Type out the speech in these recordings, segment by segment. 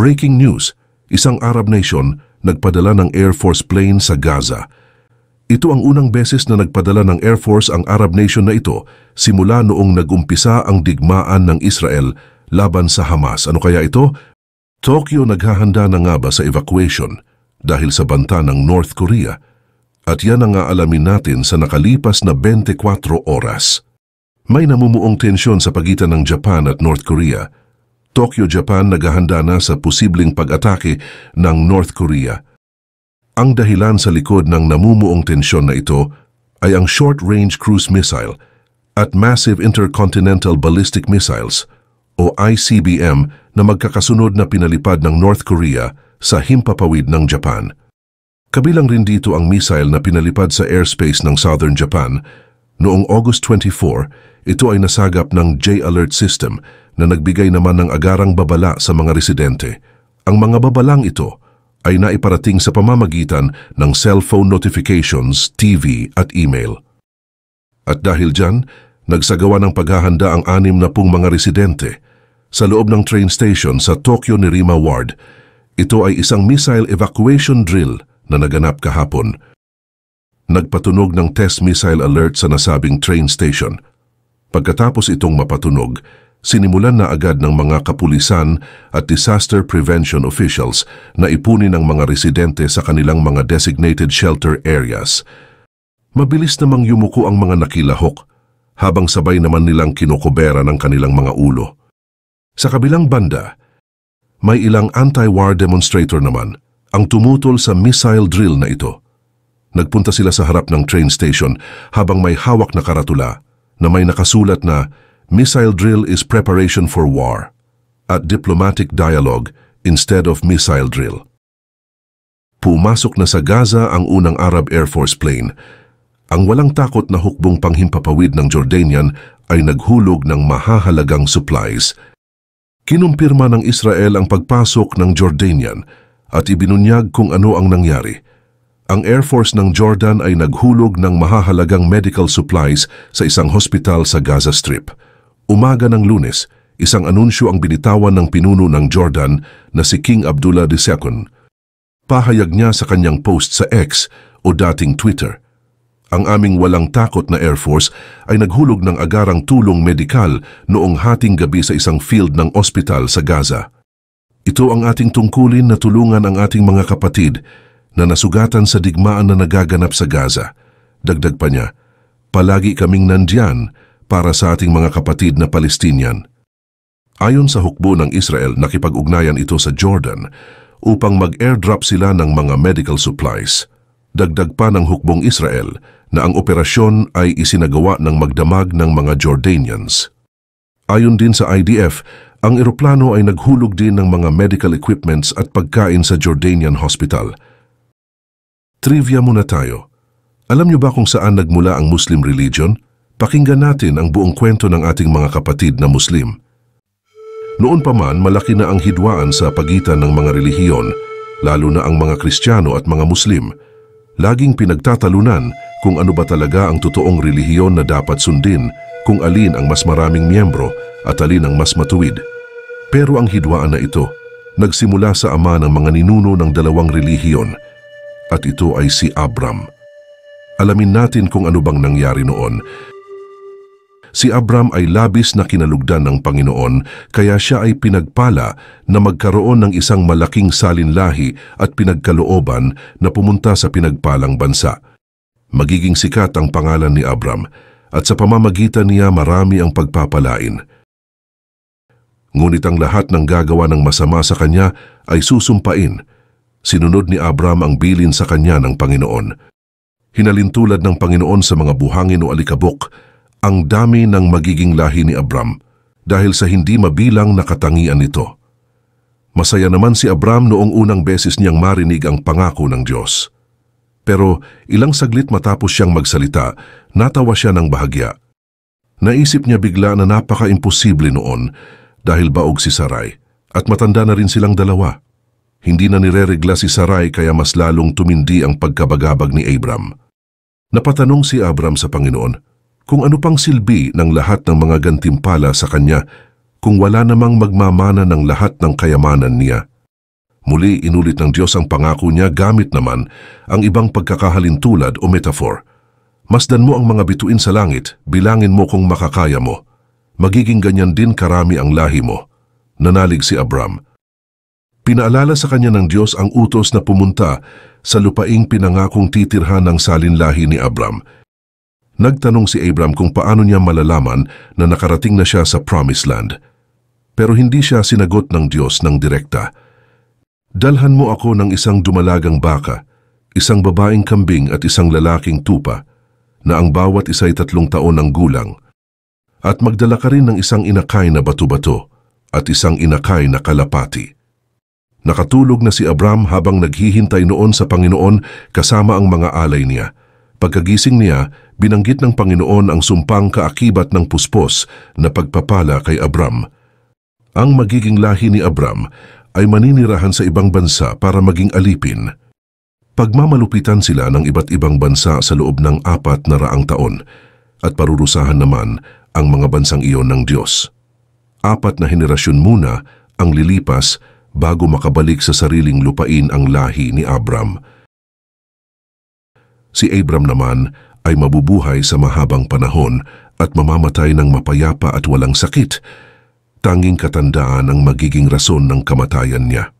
Breaking news, isang Arab nation nagpadala ng Air Force plane sa Gaza. Ito ang unang beses na nagpadala ng Air Force ang Arab nation na ito simula noong nagumpisa ang digmaan ng Israel laban sa Hamas. Ano kaya ito? Tokyo naghahanda na nga ba sa evacuation dahil sa banta ng North Korea? At yan ang aalamin natin sa nakalipas na 24 oras. May namumuong tensyon sa pagitan ng Japan at North Korea. Tokyo, Japan naghahanda na sa posibleng pag-atake ng North Korea. Ang dahilan sa likod ng namumuong tensyon na ito ay ang Short-Range Cruise Missile at Massive Intercontinental Ballistic Missiles o ICBM na magkakasunod na pinalipad ng North Korea sa himpapawid ng Japan. Kabilang rin dito ang missile na pinalipad sa airspace ng Southern Japan. Noong August 24, ito ay nasagap ng J-Alert System na nagbigay naman ng agarang babala sa mga residente. Ang mga babalang ito ay naiparating sa pamamagitan ng cellphone notifications, TV at email. At dahil dyan, nagsagawa ng paghahanda ang 60 mga residente sa loob ng train station sa Tokyo Nerima Ward. Ito ay isang missile evacuation drill na naganap kahapon. Nagpatunog ng test missile alert sa nasabing train station. Pagkatapos itong mapatunog, sinimulan na agad ng mga kapulisan at disaster prevention officials na ipunin ang mga residente sa kanilang mga designated shelter areas. Mabilis namang yumuko ang mga nakilahok, habang sabay naman nilang kinukubera ng kanilang mga ulo. Sa kabilang banda, may ilang anti-war demonstrator naman ang tumutol sa missile drill na ito. Nagpunta sila sa harap ng train station habang may hawak na karatula na may nakasulat na "Missile drill is preparation for war" at "Diplomatic dialogue instead of missile drill." Pumasok na sa Gaza ang unang Arab Air Force plane. Ang walang takot na hukbong panghimpapawid ng Jordanian ay naghulog ng mahahalagang supplies. Kinumpirma ng Israel ang pagpasok ng Jordanian at ibinunyag kung ano ang nangyari. Ang Air Force ng Jordan ay naghulog ng mahahalagang medical supplies sa isang hospital sa Gaza Strip. Umaga ng Lunes, isang anunsyo ang binitawan ng pinuno ng Jordan na si King Abdullah II. Pahayag niya sa kanyang post sa X o dating Twitter. Ang aming walang takot na Air Force ay naghulog ng agarang tulong medikal noong hating gabi sa isang field ng ospital sa Gaza. Ito ang ating tungkulin na tulungan ang ating mga kapatid na nasugatan sa digmaan na nagaganap sa Gaza. Dagdag pa niya, palagi kaming nandiyan para sa ating mga kapatid na Palestinian. Ayon sa hukbo ng Israel, nakipag-ugnayan ito sa Jordan upang mag-airdrop sila ng mga medical supplies. Dagdag pa ng hukbong Israel na ang operasyon ay isinagawa ng magdamag ng mga Jordanians. Ayon din sa IDF, ang eroplano ay naghulog din ng mga medical equipments at pagkain sa Jordanian hospital. Trivia muna tayo. Alam niyo ba kung saan nagmula ang Muslim religion? Pakinggan natin ang buong kwento ng ating mga kapatid na Muslim. Noon pa man, malaki na ang hidwaan sa pagitan ng mga relihiyon, lalo na ang mga Kristiyano at mga Muslim. Laging pinagtatalunan kung ano ba talaga ang totoong relihiyon na dapat sundin, kung alin ang mas maraming miyembro at alin ang mas matuwid. Pero ang hidwaan na ito, nagsimula sa ama ng mga ninuno ng dalawang relihiyon, at ito ay si Abram. Alamin natin kung ano bang nangyari noon. Si Abram ay labis na kinalugdan ng Panginoon, kaya siya ay pinagpala na magkaroon ng isang malaking salinlahi at pinagkalooban na pumunta sa pinagpalang bansa. Magiging sikat ang pangalan ni Abram, at sa pamamagitan niya marami ang pagpapalain. Ngunit ang lahat ng gagawa ng masama sa kanya ay susumpain. Sinunod ni Abram ang bilin sa kanya ng Panginoon. Hinalintulad ng Panginoon sa mga buhangin o alikabok ang dami ng magiging lahi ni Abram dahil sa hindi mabilang na katangian nito. Masaya naman si Abram noong unang beses niyang marinig ang pangako ng Diyos. Pero ilang saglit matapos siyang magsalita, natawa siya ng bahagya. Naisip niya bigla na napaka-imposible noon dahil baog si Sarai at matanda na rin silang dalawa. Hindi na nireregla si Sarai kaya mas lalong tumindi ang pagkabagabag ni Abram. Napatanong si Abram sa Panginoon kung ano pang silbi ng lahat ng mga gantimpala sa kanya kung wala namang magmamana ng lahat ng kayamanan niya. Muli inulit ng Diyos ang pangako niya gamit naman ang ibang pagkakahalintulad o metaphor. Masdan mo ang mga bituin sa langit, bilangin mo kung makakaya mo. Magiging ganyan din karami ang lahi mo. Nanalig si Abram. Pinaalala sa kanya ng Diyos ang utos na pumunta sa lupaing pinangakong titirhan ng salinlahi ni Abram. Nagtanong si Abram kung paano niya malalaman na nakarating na siya sa Promised Land. Pero hindi siya sinagot ng Diyos ng direkta. Dalhan mo ako ng isang dumalagang baka, isang babaeng kambing at isang lalaking tupa, na ang bawat isa ay 3 taon ang gulang. At magdala ka rin ng isang inakay na bato-bato at isang inakay na kalapati. Nakatulog na si Abram habang naghihintay noon sa Panginoon kasama ang mga alay niya. Pagkagising niya, binanggit ng Panginoon ang sumpang kaakibat ng puspos na pagpapala kay Abram. Ang magiging lahi ni Abram ay maninirahan sa ibang bansa para maging alipin. Pagmamalupitan sila ng iba't ibang bansa sa loob ng 400 taon at parurusahan naman ang mga bansang iyon ng Diyos. 4 na henerasyon muna ang lilipas bago makabalik sa sariling lupain ang lahi ni Abram. Si Abram naman ay mabubuhay sa mahabang panahon at mamamatay ng mapayapa at walang sakit. Tanging katandaan ang magiging rason ng kamatayan niya.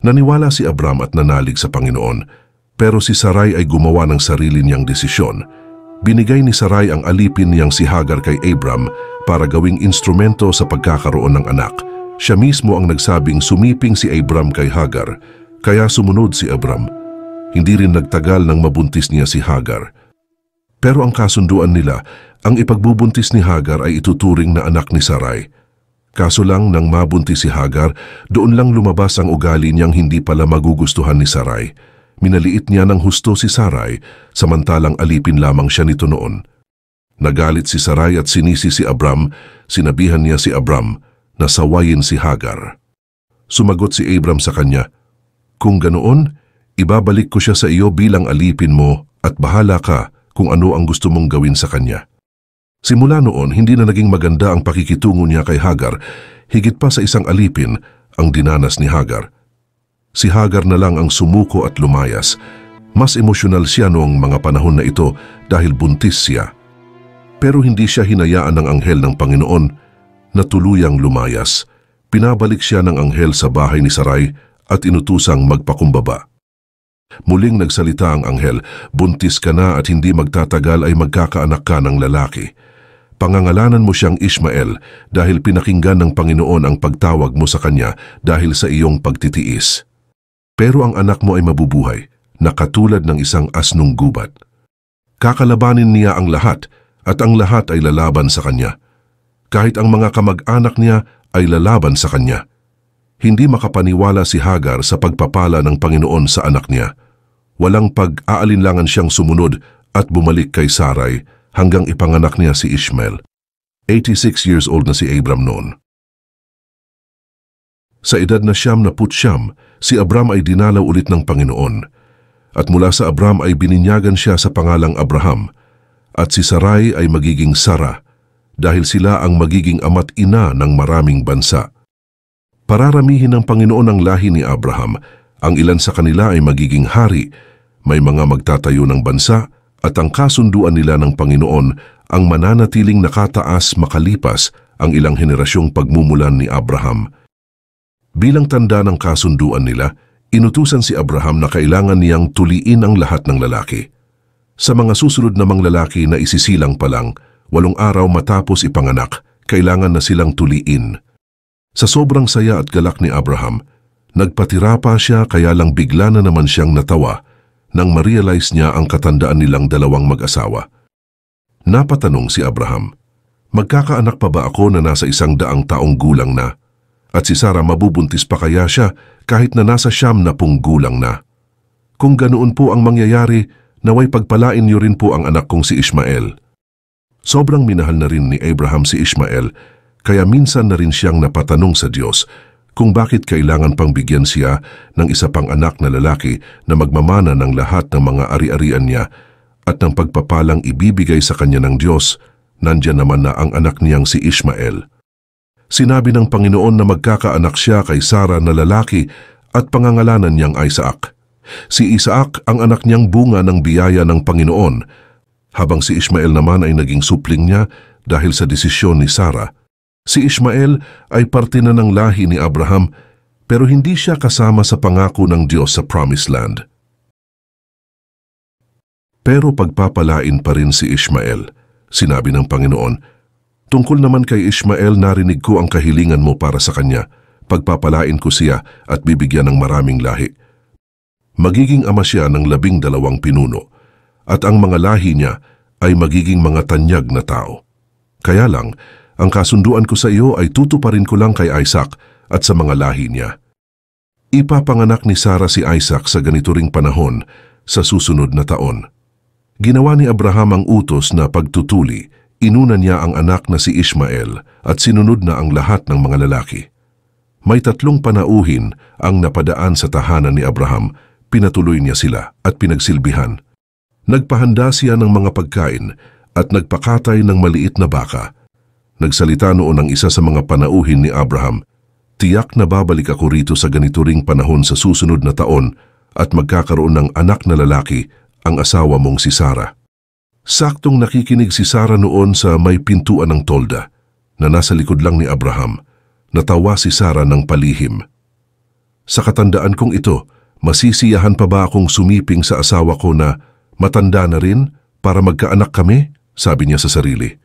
Naniwala si Abram at nanalig sa Panginoon, pero si Sarai ay gumawa ng sarili niyang desisyon. Binigay ni Sarai ang alipin niyang si Hagar kay Abram para gawing instrumento sa pagkakaroon ng anak. Siya mismo ang nagsabing sumiping si Abram kay Hagar, kaya sumunod si Abram. Hindi rin nagtagal nang mabuntis niya si Hagar. Pero ang kasunduan nila, ang ipagbubuntis ni Hagar ay ituturing na anak ni Sarai. Kaso lang nang mabuntis si Hagar, doon lang lumabas ang ugali niyang hindi pala magugustuhan ni Sarai. Minaliit niya ng husto si Sarai, samantalang alipin lamang siya nito noon. Nagalit si Sarai at sinisi si Abram, sinabihan niya si Abram na sawayin si Hagar. Sumagot si Abram sa kanya, "Kung ganoon, ibabalik ko siya sa iyo bilang alipin mo at bahala ka kung ano ang gusto mong gawin sa kanya." Simula noon, hindi na naging maganda ang pakikitungo niya kay Hagar, higit pa sa isang alipin ang dinanas ni Hagar. Si Hagar na lang ang sumuko at lumayas. Mas emosyonal siya noong mga panahon na ito dahil buntis siya. Pero hindi siya hinayaan ng anghel ng Panginoon na tuluyang lumayas. Pinabalik siya ng anghel sa bahay ni Sarai at inutusang magpakumbaba. Muling nagsalita ang anghel, "Buntis ka na at hindi magtatagal ay magkakaanak ka ng lalaki. Pangangalanan mo siyang Ishmael dahil pinakinggan ng Panginoon ang pagtawag mo sa kanya dahil sa iyong pagtitiis. Pero ang anak mo ay mabubuhay, na katulad ng isang asnong gubat. Kakalabanin niya ang lahat at ang lahat ay lalaban sa kanya. Kahit ang mga kamag-anak niya ay lalaban sa kanya." Hindi makapaniwala si Hagar sa pagpapala ng Panginoon sa anak niya. Walang pag-aalinlangan siyang sumunod at bumalik kay Sarai hanggang ipanganak niya si Ishmael. 86 years old na si Abram noon. Sa edad na 99, si Abram ay dinalaw ulit ng Panginoon. At mula sa Abram ay bininyagan siya sa pangalang Abraham. At si Sarai ay magiging Sara dahil sila ang magiging ama't ina ng maraming bansa. Pararamihin ng Panginoon ang lahi ni Abraham. Ang ilan sa kanila ay magiging hari, may mga magtatayo ng bansa, at ang kasunduan nila ng Panginoon ang mananatiling nakataas makalipas ang ilang henerasyong pagmumulan ni Abraham. Bilang tanda ng kasunduan nila, inutusan si Abraham na kailangan niyang tuliin ang lahat ng lalaki. Sa mga susunod namang lalaki na isisilang pa lang, 8 araw matapos ipanganak, kailangan na silang tuliin. Sa sobrang saya at galak ni Abraham, nagpatira pa siya kaya lang bigla na naman siyang natawa nang ma-realize niya ang katandaan nilang dalawang mag-asawa. Napatanong si Abraham, "Magkakaanak pa ba ako na nasa 100 taong gulang na? At si Sarah mabubuntis pa kaya siya kahit na nasa 90 gulang na? Kung ganoon po ang mangyayari, naway pagpalain niyo rin po ang anak kong si Ishmael." Sobrang minahal na rin ni Abraham si Ishmael, kaya minsan na rin siyang napatanong sa Diyos kung bakit kailangan pang bigyan siya ng isa pang anak na lalaki na magmamana ng lahat ng mga ari-arian niya at ng pagpapalang ibibigay sa kanya ng Diyos, nandiyan naman na ang anak niyang si Ishmael. Sinabi ng Panginoon na magkakaanak siya kay Sarah na lalaki at pangangalanan niyang Isaac. Si Isaac ang anak niyang bunga ng biyaya ng Panginoon, habang si Ishmael naman ay naging supling niya dahil sa desisyon ni Sarah. Si Ishmael ay parte na ng lahi ni Abraham, pero hindi siya kasama sa pangako ng Diyos sa Promised Land. Pero pagpapalain pa rin si Ishmael. Sinabi ng Panginoon, "Tungkol naman kay Ishmael, narinig ko ang kahilingan mo para sa kanya. Pagpapalain ko siya at bibigyan ng maraming lahi. Magiging ama siya ng 12 pinuno, at ang mga lahi niya ay magiging mga tanyag na tao. Kaya lang, ang kasunduan ko sa iyo ay tutuparin ko lang kay Isaac at sa mga lahi niya." Ipapanganak ni Sarah si Isaac sa ganito ring panahon sa susunod na taon. Ginawa ni Abraham ang utos na pagtutuli, inuna niya ang anak na si Ishmael at sinunod na ang lahat ng mga lalaki. May 3 panauhin ang napadaan sa tahanan ni Abraham, pinatuloy niya sila at pinagsilbihan. Nagpahanda siya ng mga pagkain at nagpakatay ng maliit na baka. Nagsalita noon ang isa sa mga panauhin ni Abraham, "Tiyak na babalik ako rito sa ganito ring panahon sa susunod na taon at magkakaroon ng anak na lalaki ang asawa mong si Sarah." Saktong nakikinig si Sarah noon sa may pintuan ng tolda na nasa likod lang ni Abraham. Natawa si Sarah ng palihim. "Sa katandaan kong ito, masisiyahan pa ba akong sumiping sa asawa ko na matanda na rin para magkaanak kami?" sabi niya sa sarili.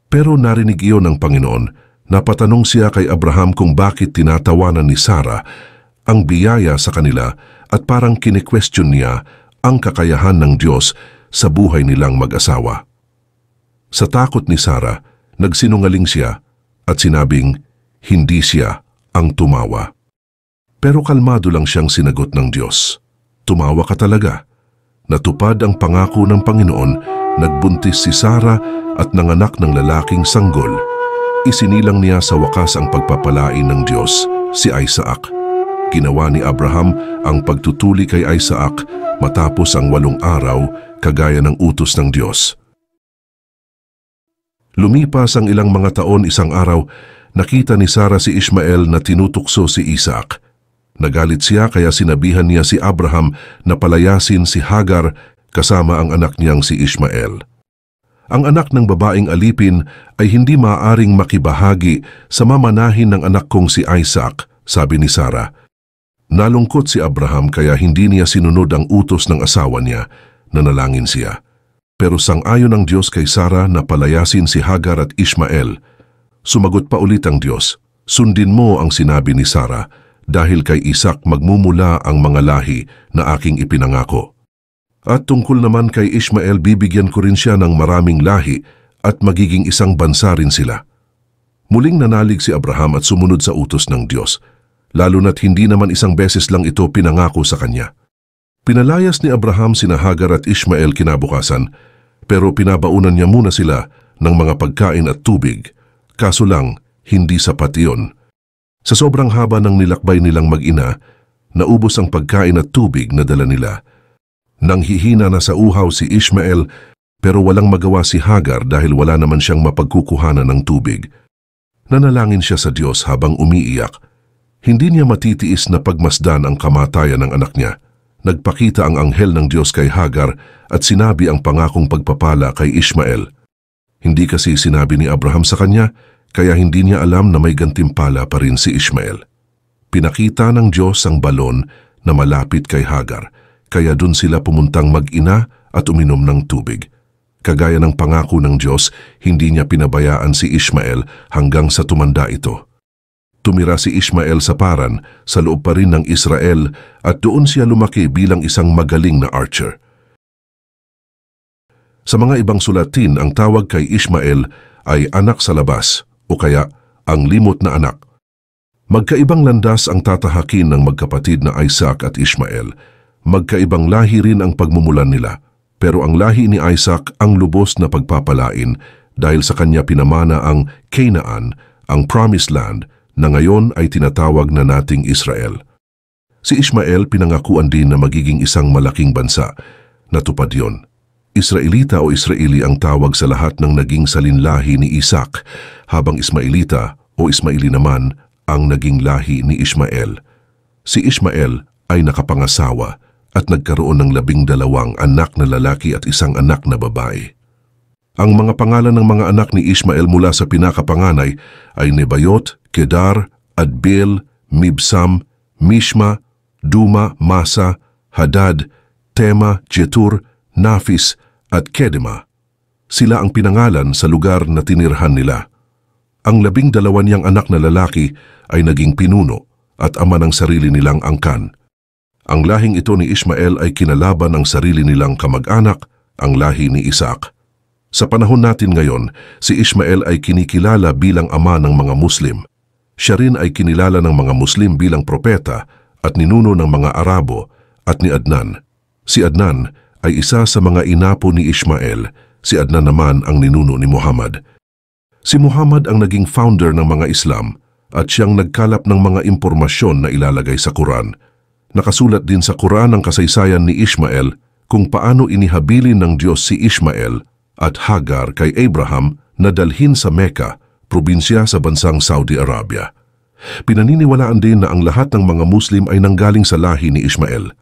Pero narinig iyon ng Panginoon. Napatanong siya kay Abraham kung bakit tinatawanan ni Sarah ang biyaya sa kanila at parang kine-question niya ang kakayahan ng Diyos sa buhay nilang mag-asawa. Sa takot ni Sarah, nagsinungaling siya at sinabing hindi siya ang tumawa. Pero kalmado lang siyang sinagot ng Diyos. "Tumawa ka talaga." Natupad ang pangako ng Panginoon, nagbuntis si Sarah at nanganak ng lalaking sanggol. Isinilang niya sa wakas ang pagpapalain ng Diyos, si Isaac. Ginawa ni Abraham ang pagtutuli kay Isaac matapos ang 8 araw kagaya ng utos ng Diyos. Lumipas ang ilang mga taon, isang araw, nakita ni Sarah si Ishmael na tinutukso si Isaac. Nagalit siya kaya sinabihan niya si Abraham na palayasin si Hagar kasama ang anak niyang si Ishmael. Ang anak ng babaeng alipin ay hindi maaaring makibahagi sa mamanahin ng anak kong si Isaac, sabi ni Sarah. Nalungkot si Abraham kaya hindi niya sinunod ang utos ng asawa niya, nanalangin siya. Pero sang-ayon ang Diyos kay Sarah na palayasin si Hagar at Ishmael. Sumagot pa ulit ang Diyos, "Sundin mo ang sinabi ni Sarah, dahil kay Isaac magmumula ang mga lahi na aking ipinangako. At tungkol naman kay Ishmael, bibigyan ko rin siya ng maraming lahi at magiging isang bansa rin sila." Muling nanalig si Abraham at sumunod sa utos ng Diyos, lalo na't hindi naman isang beses lang ito pinangako sa kanya. Pinalayas ni Abraham sina Hagar at Ishmael kinabukasan, pero pinabaunan niya muna sila ng mga pagkain at tubig. Kaso lang, hindi sapat iyon. Sa sobrang haba ng nilakbay nilang mag-ina, naubos ang pagkain at tubig na dala nila. Nanghihina na sa uhaw si Ishmael, pero walang magawa si Hagar dahil wala naman siyang mapagkukuhanan ng tubig. Nanalangin siya sa Diyos habang umiiyak. Hindi niya matitiis na pagmasdan ang kamatayan ng anak niya. Nagpakita ang anghel ng Diyos kay Hagar at sinabi ang pangakong pagpapala kay Ishmael. Hindi kasi sinabi ni Abraham sa kanya, kaya hindi niya alam na may gantimpala pa rin si Ishmael. Pinakita ng Diyos ang balon na malapit kay Hagar, kaya dun sila pumuntang mag-ina at uminom ng tubig. Kagaya ng pangako ng Diyos, hindi niya pinabayaan si Ishmael hanggang sa tumanda ito. Tumira si Ishmael sa Paran, sa loob pa rin ng Israel, at doon siya lumaki bilang isang magaling na archer. Sa mga ibang sulatin, ang tawag kay Ishmael ay anak sa labas, o kaya ang limot na anak. Magkaibang landas ang tatahakin ng magkapatid na Isaac at Ishmael. Magkaibang lahi rin ang pagmumulan nila, pero ang lahi ni Isaac ang lubos na pagpapalain dahil sa kanya pinamana ang Canaan, ang Promised Land, na ngayon ay tinatawag na nating Israel. Si Ishmael pinangakuan din na magiging isang malaking bansa. Natupad yon. Israelita o Israeli ang tawag sa lahat ng naging salinlahi ni Isaac, habang Ismaelita o Ismaili naman ang naging lahi ni Ishmael. Si Ishmael ay nakapangasawa at nagkaroon ng 12 anak na lalaki at 1 anak na babae. Ang mga pangalan ng mga anak ni Ishmael mula sa pinakapanganay ay Nebayot, Kedar, Adbeel, Mibsam, Mishma, Duma, Masa, Hadad, Tema, Jetur, Nafis at Kedema. Sila ang pinangalan sa lugar na tinirhan nila. Ang 12 niyang anak na lalaki ay naging pinuno at ama ng sarili nilang angkan. Ang lahing ito ni Ishmael ay kinalaban ang sarili nilang kamag-anak, ang lahi ni Isaac. Sa panahon natin ngayon, si Ishmael ay kinikilala bilang ama ng mga Muslim. Siya rin ay kinilala ng mga Muslim bilang propeta at ninuno ng mga Arabo at ni Adnan. Si Adnan ay isa sa mga inapo ni Ishmael. Si Adnan naman ang ninuno ni Muhammad. Si Muhammad ang naging founder ng mga Islam at siyang nagkalap ng mga impormasyon na ilalagay sa Quran. Nakasulat din sa Quran ang kasaysayan ni Ishmael kung paano inihabilin ng Diyos si Ishmael at Hagar kay Abraham na dalhin sa Mecca, probinsya sa bansang Saudi Arabia. Pinaniniwalaan din na ang lahat ng mga Muslim ay nanggaling sa lahi ni Ishmael.